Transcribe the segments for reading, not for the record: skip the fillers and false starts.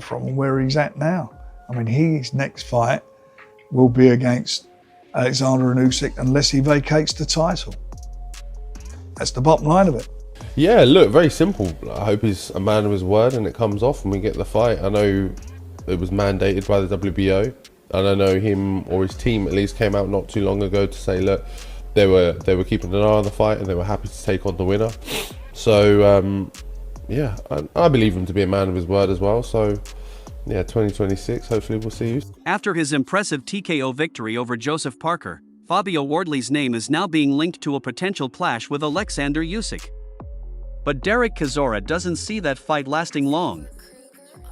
from where he's at now. I mean, his next fight will be against Oleksandr Usyk unless he vacates the title. That's the bottom line of it. Yeah, look, very simple. I hope he's a man of his word and it comes off and we get the fight. I know it was mandated by the WBO, and I know him or his team at least came out not too long ago to say, look, they were keeping an eye on the fight and they were happy to take on the winner. So yeah, I believe him to be a man of his word as well. So yeah, 2026, hopefully we'll see you. After his impressive TKO victory over Joseph Parker, Fabio Wardley's name is now being linked to a potential clash with Oleksandr Usyk. But Derek Chisora doesn't see that fight lasting long.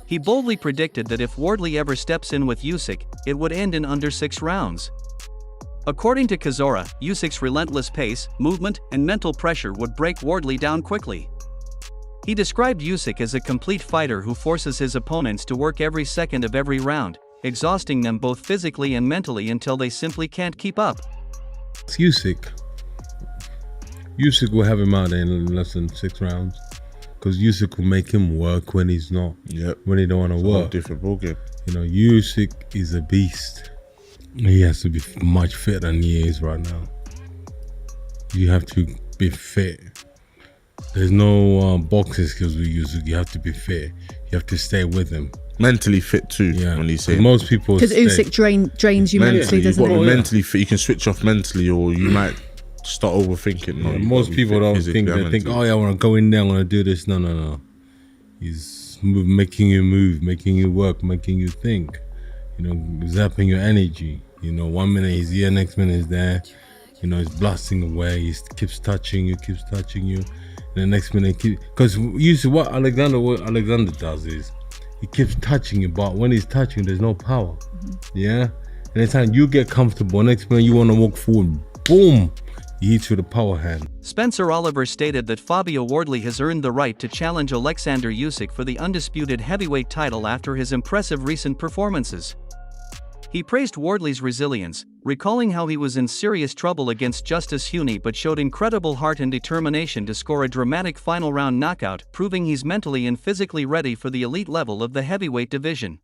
He boldly predicted that if Wardley ever steps in with Usyk, it would end in under 6 rounds. According to Chisora, Usyk's relentless pace, movement, and mental pressure would break Wardley down quickly. He described Usyk as a complete fighter who forces his opponents to work every second of every round, exhausting them both physically and mentally until they simply can't keep up. Usyk will have him out there in less than 6 rounds, because Usyk will make him work when he's not. Yep. When he don't want to work. Different ballgame. You know, Usyk is a beast. He has to be much fitter than he is right now. You have to be fit. There's no boxing skills with Usyk. You have to be fit. You have to stay with him. Mentally fit too. Yeah. When you say most people. Because Usyk drains you mentally, doesn't you've got to it? be mentally fit. You can switch off mentally, or you might start overthinking. No, most people don't think. They think, oh yeah, I want to go in there, I want to do this. No. He's making you move, making you work, making you think. You know, zapping your energy. You know, 1 minute he's here, next minute he's there. You know, he's blasting away. He keeps touching you. And the next minute, because usually what Alexander does is he keeps touching you, but when he's touching, there's no power. Yeah. And anytime you get comfortable, next minute you want to walk forward, boom, he hits you with a power hand. Spencer Oliver stated that Fabio Wardley has earned the right to challenge Oleksandr Usyk for the undisputed heavyweight title after his impressive recent performances. He praised Wardley's resilience, recalling how he was in serious trouble against Justis Huni but showed incredible heart and determination to score a dramatic final round knockout, proving he's mentally and physically ready for the elite level of the heavyweight division.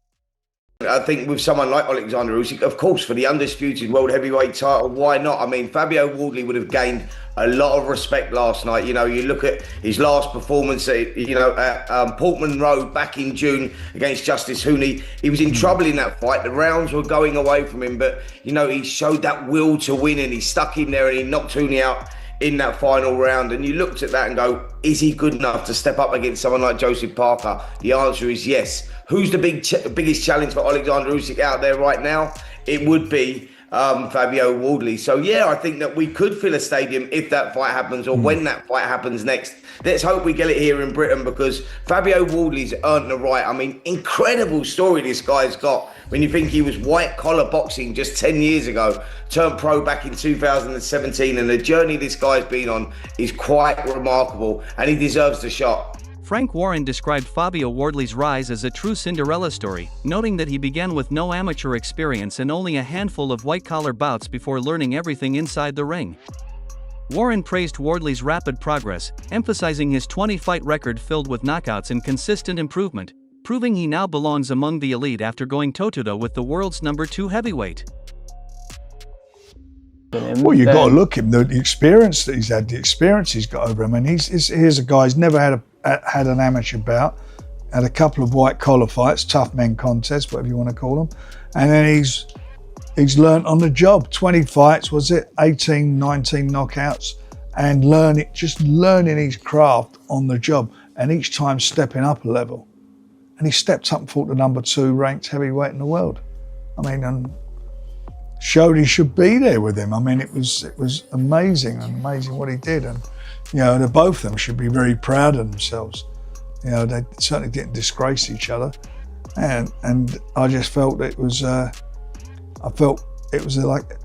I think with someone like Oleksandr Usyk, of course, for the undisputed world heavyweight title, why not? I mean, Fabio Wardley would have gained a lot of respect last night. You know, you look at his last performance, at Portman Road back in June against Justis Huni. He was in trouble in that fight. The rounds were going away from him, but, you know, he showed that will to win and he stuck in there and he knocked Huni out in that final round. And you looked at that and go, is he good enough to step up against someone like Joseph Parker? The answer is yes. Who's the biggest challenge for Oleksandr Usyk out there right now? It would be Fabio Wardley. So yeah, I think that we could fill a stadium if that fight happens, or when that fight happens next. Let's hope we get it here in Britain, because Fabio Wardley's earned the right. I mean, incredible story this guy's got. When you think he was white collar boxing just 10 years ago, turned pro back in 2017, and the journey this guy's been on is quite remarkable, and he deserves the shot. Frank Warren described Fabio Wardley's rise as a true Cinderella story, noting that he began with no amateur experience and only a handful of white-collar bouts before learning everything inside the ring. Warren praised Wardley's rapid progress, emphasizing his 20-fight record filled with knockouts and consistent improvement, proving he now belongs among the elite after going toe-to-toe with the world's #2 heavyweight. Well, you've got to look at the experience that he's had, the experience he's got over him. And here's a guy who's never had an amateur bout, had a couple of white collar fights, tough men contests, whatever you want to call them. And then he's learnt on the job. 20 fights, was it? 18, 19 knockouts, and just learning his craft on the job, and each time stepping up a level. And he stepped up and fought the #2 ranked heavyweight in the world. I mean, and showed he should be there with him. I mean, it was amazing what he did. And, you know, both of them should be very proud of themselves. You know, they certainly didn't disgrace each other. And I just felt it was, like,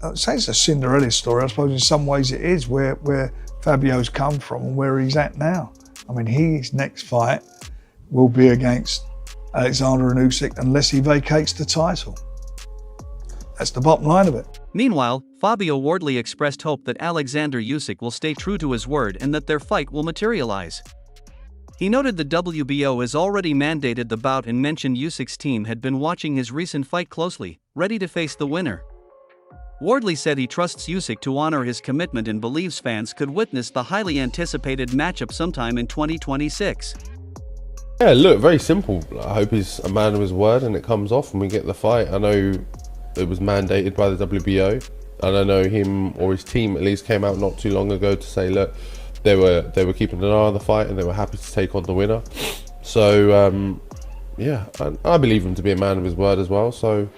I'd say it's a Cinderella story. I suppose in some ways it is, where Fabio's come from and where he's at now. I mean, his next fight will be against Oleksandr Usyk unless he vacates the title. That's the bottom line of it. Meanwhile, Fabio Wardley expressed hope that Oleksandr Usyk will stay true to his word and that their fight will materialize. He noted the WBO has already mandated the bout and mentioned Usyk's team had been watching his recent fight closely, ready to face the winner. Wardley said he trusts Usyk to honor his commitment and believes fans could witness the highly anticipated matchup sometime in 2026. Yeah, look, very simple. I hope he's a man of his word and it comes off and we get the fight. I know it was mandated by the WBO, and I know him or his team at least came out not too long ago to say, look, they were keeping an eye on the fight and they were happy to take on the winner. So yeah, I believe him to be a man of his word as well. So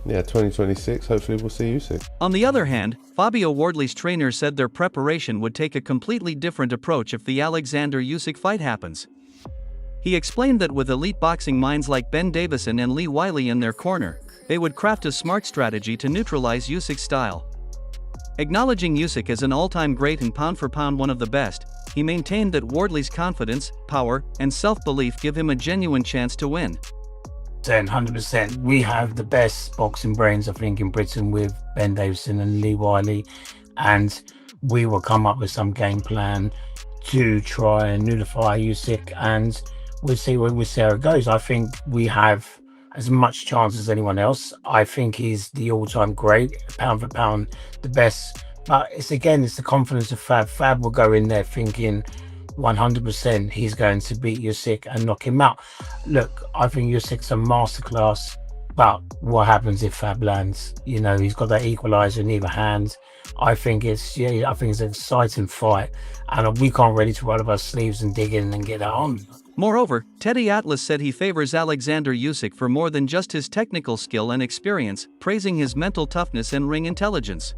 yeah, 2026, hopefully we'll see Usyk. On the other hand, Fabio Wardley's trainer said their preparation would take a completely different approach if the Oleksandr Usyk fight happens. He explained that with elite boxing minds like Ben Davison and Lee Wiley in their corner, they would craft a smart strategy to neutralize Usyk's style. Acknowledging Usyk as an all-time great and pound-for-pound one of the best, he maintained that Wardley's confidence, power, and self-belief give him a genuine chance to win. 100%. We have the best boxing brains, I think, in Britain with Ben Davison and Lee Wiley, and we will come up with some game plan to try and nullify Usyk, and we'll see how it goes. I think we have as much chance as anyone else. I think he's the all-time great, pound for pound, the best. But it's the confidence of Fab. Fab will go in there thinking 100% he's going to beat Usyk and knock him out. Look, I think Usyk's a masterclass, but what happens if Fab lands? You know, he's got that equalizer in either hand. I think it's an exciting fight, and we can't ready to roll up our sleeves and dig in and get that on. Moreover, Teddy Atlas said he favors Oleksandr Usyk for more than just his technical skill and experience, praising his mental toughness and ring intelligence.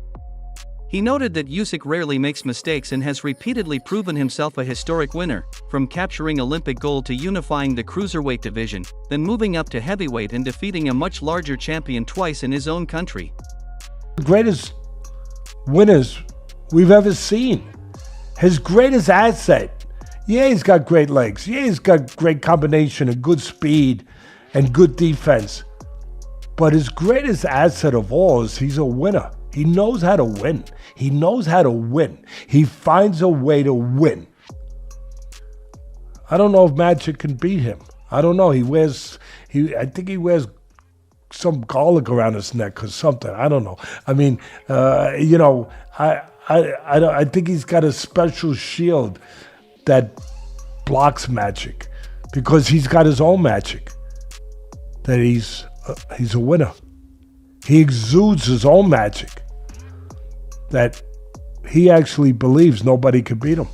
He noted that Usyk rarely makes mistakes and has repeatedly proven himself a historic winner, from capturing Olympic gold to unifying the cruiserweight division, then moving up to heavyweight and defeating a much larger champion twice in his own country. The greatest winners we've ever seen. His greatest asset. Yeah, he's got great legs. Yeah, he's got great combination of good speed and good defense. But his greatest asset of all is he's a winner. He knows how to win. He knows how to win. He finds a way to win. I don't know if Magic can beat him. I don't know. I think he wears some garlic around his neck or something. I don't know. I mean, I think he's got a special shield that blocks Magic, because he's got his own magic. That he's a winner. He exudes his own magic. That he actually believes nobody can beat him.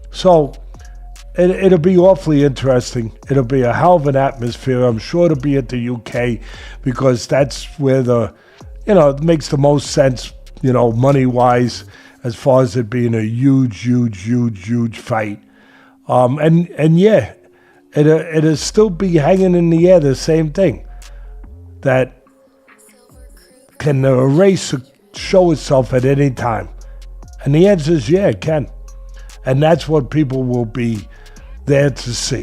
So it'll be awfully interesting. It'll be a hell of an atmosphere. I'm sure it'll be at the UK, because that's where it makes the most sense, money-wise, as far as it being a huge fight. And yeah, it'll still be hanging in the air, the same thing. That can a race show itself at any time? And the answer is yeah, it can. And that's what people will be there to see.